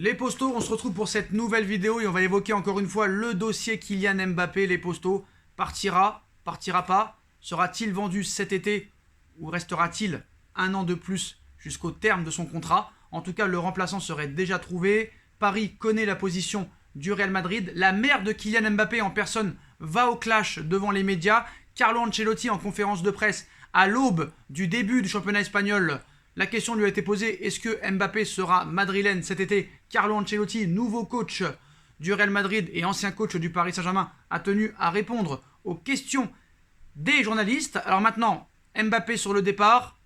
Les postos, on se retrouve pour cette nouvelle vidéo et on va évoquer encore une fois le dossier Kylian Mbappé. Les postos, partira pas? Sera-t-il vendu cet été ou restera-t-il un an de plus jusqu'au terme de son contrat? En tout cas, le remplaçant serait déjà trouvé. Paris connaît la position du Real Madrid. La mère de Kylian Mbappé en personne va au clash devant les médias. Carlo Ancelotti en conférence de presse à l'aube du début du championnat espagnol. La question lui a été posée, est-ce que Mbappé sera madrilène cet été? Carlo Ancelotti, nouveau coach du Real Madrid et ancien coach du Paris Saint-Germain, a tenu à répondre aux questions des journalistes. Alors maintenant, Mbappé sur le départ,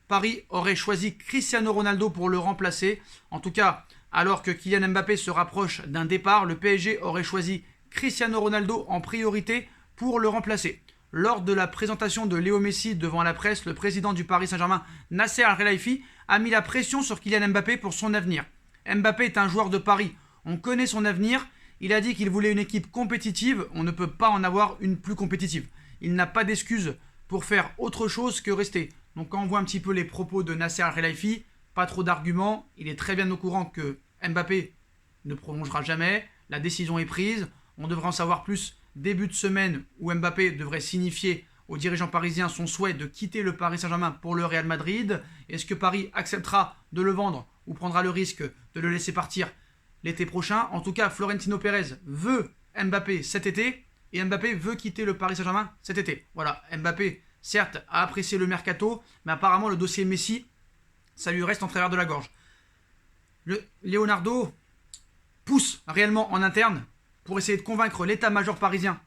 Paris aurait choisi Cristiano Ronaldo pour le remplacer. En tout cas, alors que Kylian Mbappé se rapproche d'un départ, le PSG aurait choisi Cristiano Ronaldo en priorité pour le remplacer. Lors de la présentation de Léo Messi devant la presse, le président du Paris Saint-Germain, Nasser Al-Khelaifi, a mis la pression sur Kylian Mbappé pour son avenir. Mbappé est un joueur de Paris, on connaît son avenir. Il a dit qu'il voulait une équipe compétitive, on ne peut pas en avoir une plus compétitive. Il n'a pas d'excuse pour faire autre chose que rester. Donc quand on voit un petit peu les propos de Nasser Al-Khelaifi, pas trop d'arguments, il est très bien au courant que Mbappé ne prolongera jamais, la décision est prise, on devrait en savoir plus début de semaine où Mbappé devrait signifier aux dirigeants parisiens son souhait de quitter le Paris Saint-Germain pour le Real Madrid. Est-ce que Paris acceptera de le vendre ou prendra le risque de le laisser partir l'été prochain? En tout cas, Florentino Pérez veut Mbappé cet été et Mbappé veut quitter le Paris Saint-Germain cet été. Voilà, Mbappé, certes, a apprécié le mercato, mais apparemment le dossier Messi, ça lui reste en travers de la gorge. Leonardo pousse réellement en interne pour essayer de convaincre l'état-major parisien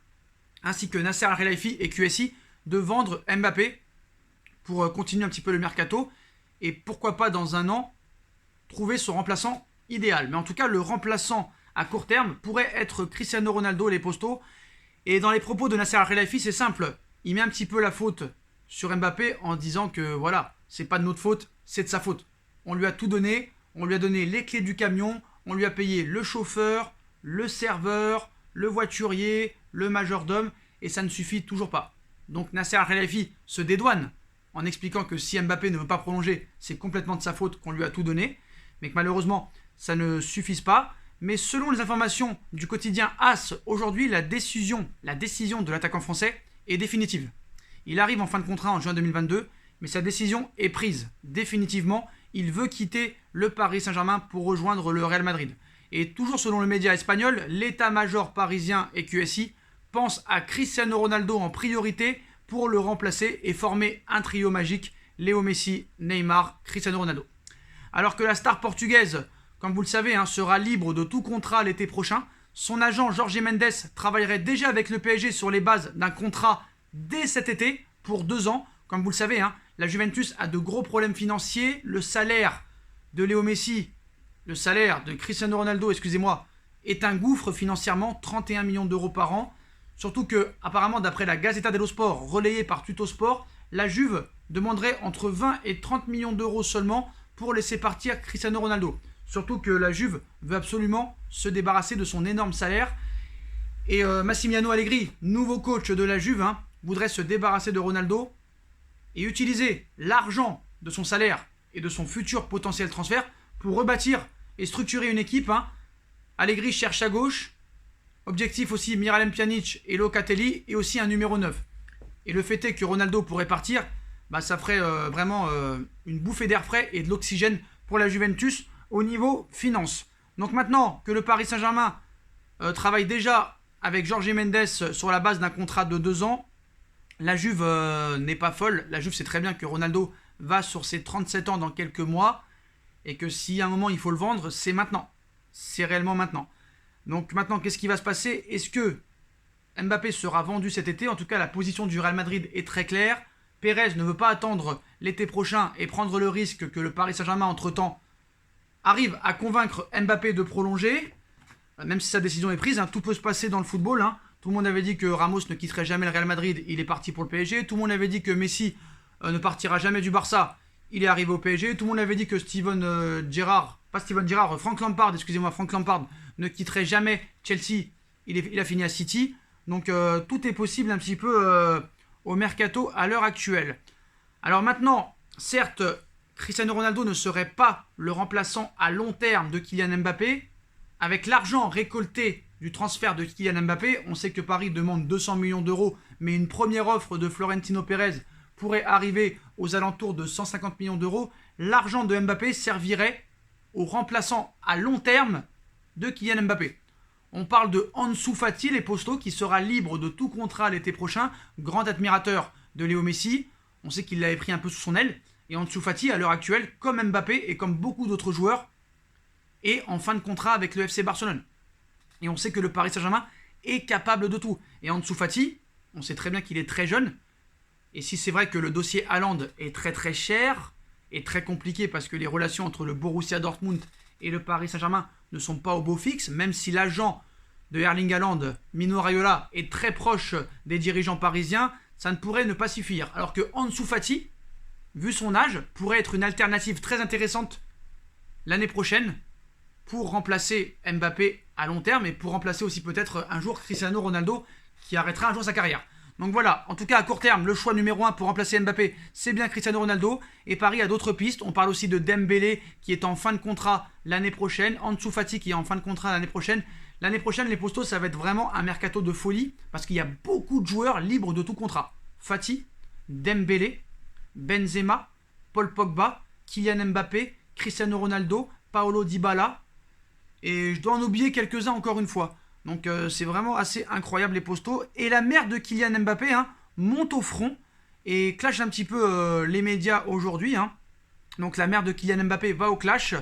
ainsi que Nasser Al-Khelaifi et QSI de vendre Mbappé pour continuer un petit peu le mercato et pourquoi pas dans un an trouver son remplaçant idéal. Mais en tout cas, le remplaçant à court terme pourrait être Cristiano Ronaldo, les postos. Et dans les propos de Nasser Al-Khelaifi, c'est simple. Il met un petit peu la faute sur Mbappé en disant que voilà, c'est pas de notre faute, c'est de sa faute. On lui a tout donné, on lui a donné les clés du camion, on lui a payé le chauffeur, le serveur, le voiturier, le majordome, et ça ne suffit toujours pas. Donc Nasser Al-Khelaifi se dédouane en expliquant que si Mbappé ne veut pas prolonger, c'est complètement de sa faute qu'on lui a tout donné, mais que malheureusement, ça ne suffise pas. Mais selon les informations du quotidien AS, aujourd'hui, la décision de l'attaquant français est définitive. Il arrive en fin de contrat en juin 2022, mais sa décision est prise définitivement. Il veut quitter le Paris Saint-Germain pour rejoindre le Real Madrid. Et toujours selon le média espagnol, l'état-major parisien et QSI pense à Cristiano Ronaldo en priorité pour le remplacer et former un trio magique, Léo Messi, Neymar, Cristiano Ronaldo. Alors que la star portugaise, comme vous le savez, sera libre de tout contrat l'été prochain, son agent Jorge Mendes travaillerait déjà avec le PSG sur les bases d'un contrat dès cet été pour 2 ans. Comme vous le savez, la Juventus a de gros problèmes financiers, le salaire de Léo Messi, le salaire de Cristiano Ronaldo, est un gouffre financièrement, 31 millions d'euros par an. Surtout que, apparemment, d'après la Gazzetta dello Sport, relayée par Tuttosport, la Juve demanderait entre 20 et 30 millions d'euros seulement pour laisser partir Cristiano Ronaldo. Surtout que la Juve veut absolument se débarrasser de son énorme salaire. Et Massimiliano Allegri, nouveau coach de la Juve, voudrait se débarrasser de Ronaldo et utiliser l'argent de son salaire et de son futur potentiel transfert pour rebâtir et structurer une équipe. Allegri cherche à gauche. Objectif aussi Miralem Pjanic et Locatelli et aussi un numéro 9. Et le fait est que Ronaldo pourrait partir, ça ferait vraiment une bouffée d'air frais et de l'oxygène pour la Juventus au niveau finance. Donc maintenant que le Paris Saint-Germain travaille déjà avec Jorge Mendes sur la base d'un contrat de 2 ans, la Juve n'est pas folle. La Juve sait très bien que Ronaldo va sur ses 37 ans dans quelques mois et que si à un moment il faut le vendre, c'est maintenant. C'est réellement maintenant. Donc maintenant, qu'est-ce qui va se passer? Est-ce que Mbappé sera vendu cet été? En tout cas, la position du Real Madrid est très claire. Pérez ne veut pas attendre l'été prochain et prendre le risque que le Paris Saint-Germain, entre-temps, arrive à convaincre Mbappé de prolonger. Même si sa décision est prise, tout peut se passer dans le football. Tout le monde avait dit que Ramos ne quitterait jamais le Real Madrid, il est parti pour le PSG. Tout le monde avait dit que Messi ne partira jamais du Barça, il est arrivé au PSG. Tout le monde avait dit que Frank Lampard ne quitterait jamais Chelsea, il a fini à City. Donc tout est possible un petit peu au mercato à l'heure actuelle. Alors maintenant, certes, Cristiano Ronaldo ne serait pas le remplaçant à long terme de Kylian Mbappé. Avec l'argent récolté du transfert de Kylian Mbappé, on sait que Paris demande 200 millions d'euros, mais une première offre de Florentino Pérez pourrait arriver aux alentours de 150 millions d'euros. L'argent de Mbappé servirait au remplaçant à long terme de Kylian Mbappé. On parle de Ansu Fati, les postos, qui sera libre de tout contrat l'été prochain, grand admirateur de Léo Messi. On sait qu'il l'avait pris un peu sous son aile. Et Ansu Fati, à l'heure actuelle, comme Mbappé et comme beaucoup d'autres joueurs, est en fin de contrat avec le FC Barcelone. Et on sait que le Paris Saint-Germain est capable de tout. Et Ansu Fati, on sait très bien qu'il est très jeune. Et si c'est vrai que le dossier Haaland est très très cher et très compliqué parce que les relations entre le Borussia Dortmund et le Paris Saint-Germain ne sont pas au beau fixe, même si l'agent de Erling Haaland, Mino Raiola, est très proche des dirigeants parisiens, ça ne pourrait ne pas suffire. Alors que Ansu Fati, vu son âge, pourrait être une alternative très intéressante l'année prochaine pour remplacer Mbappé à long terme et pour remplacer aussi peut-être un jour Cristiano Ronaldo qui arrêtera un jour sa carrière. Donc voilà, en tout cas à court terme, le choix numéro 1 pour remplacer Mbappé, c'est bien Cristiano Ronaldo. Et Paris a d'autres pistes. On parle aussi de Dembélé qui est en fin de contrat l'année prochaine. Ansu Fati qui est en fin de contrat l'année prochaine. L'année prochaine, les postos, ça va être vraiment un mercato de folie parce qu'il y a beaucoup de joueurs libres de tout contrat. Fati, Dembélé, Benzema, Paul Pogba, Kylian Mbappé, Cristiano Ronaldo, Paolo Dybala. Et je dois en oublier quelques-uns encore une fois. Donc c'est vraiment assez incroyable les postos. Et la mère de Kylian Mbappé monte au front et clash un petit peu les médias aujourd'hui. Donc la mère de Kylian Mbappé va au clash.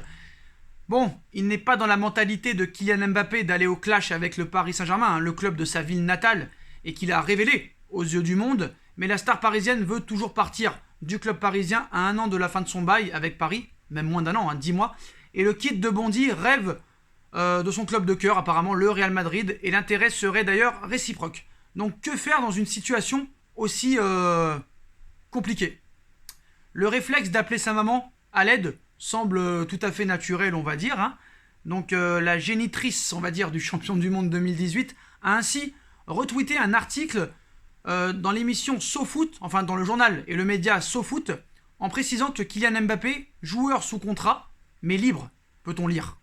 Bon, il n'est pas dans la mentalité de Kylian Mbappé d'aller au clash avec le Paris Saint-Germain, le club de sa ville natale, et qu'il a révélé aux yeux du monde. Mais la star parisienne veut toujours partir du club parisien à 1 an de la fin de son bail avec Paris, même moins d'1 an, 10 mois. Et le kid de Bondy rêve de son club de cœur, apparemment le Real Madrid, et l'intérêt serait d'ailleurs réciproque. Donc que faire dans une situation aussi compliquée? Le réflexe d'appeler sa maman à l'aide semble tout à fait naturel, on va dire. Donc la génitrice, on va dire, du champion du monde 2018 a ainsi retweeté un article dans l'émission SoFoot, enfin dans le journal et le média SoFoot, en précisant que Kylian Mbappé, joueur sous contrat, mais libre, peut-on lire.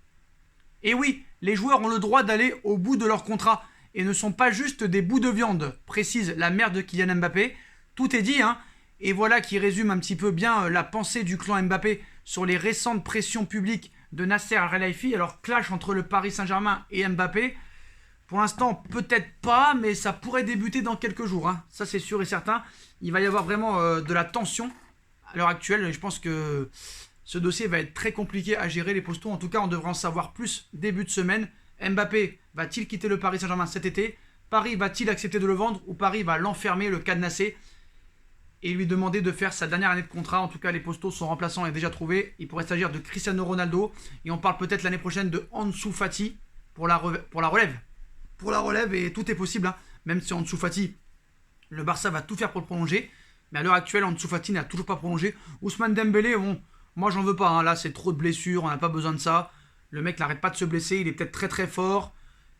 Et oui, les joueurs ont le droit d'aller au bout de leur contrat et ne sont pas juste des bouts de viande, précise la mère de Kylian Mbappé. Tout est dit, et voilà qui résume un petit peu bien la pensée du clan Mbappé sur les récentes pressions publiques de Nasser Al-Khelaifi. Alors, clash entre le Paris Saint-Germain et Mbappé. Pour l'instant, peut-être pas, mais ça pourrait débuter dans quelques jours. Ça, c'est sûr et certain. Il va y avoir vraiment de la tension à l'heure actuelle. Et je pense que ce dossier va être très compliqué à gérer, les postos. En tout cas, on devrait en savoir plus début de semaine. Mbappé va-t-il quitter le Paris Saint-Germain cet été? Paris va-t-il accepter de le vendre? Ou Paris va l'enfermer, le cadenasser et lui demander de faire sa dernière année de contrat? En tout cas, les postos, son remplaçant est déjà trouvé. Il pourrait s'agir de Cristiano Ronaldo. Et on parle peut-être l'année prochaine de Ansu Fati pour la relève. Pour la relève, et tout est possible. Même si Ansu Fati, le Barça va tout faire pour le prolonger. Mais à l'heure actuelle, Ansu Fati n'a toujours pas prolongé. Ousmane Dembélé, bon, moi j'en veux pas. Là, c'est trop de blessures, on n'a pas besoin de ça. Le mec n'arrête pas de se blesser. Il est peut-être très très fort,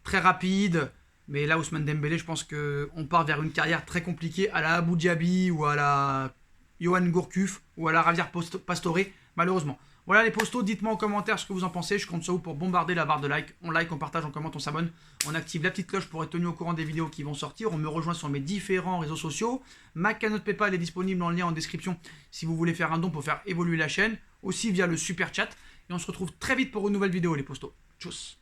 très rapide. Mais là, Ousmane Dembélé, je pense qu'on part vers une carrière très compliquée à la Abu Dhabi ou à la Johan Gourcuff ou à la Javier Pastore, malheureusement. Voilà les postos, dites-moi en commentaire ce que vous en pensez. Je compte sur vous pour bombarder la barre de like. On like, on partage, on commente, on s'abonne. On active la petite cloche pour être tenu au courant des vidéos qui vont sortir. On me rejoint sur mes différents réseaux sociaux. Ma cagnotte PayPal est disponible en lien en description si vous voulez faire un don pour faire évoluer la chaîne. Aussi via le super chat. Et on se retrouve très vite pour une nouvelle vidéo les postos. Tchuss.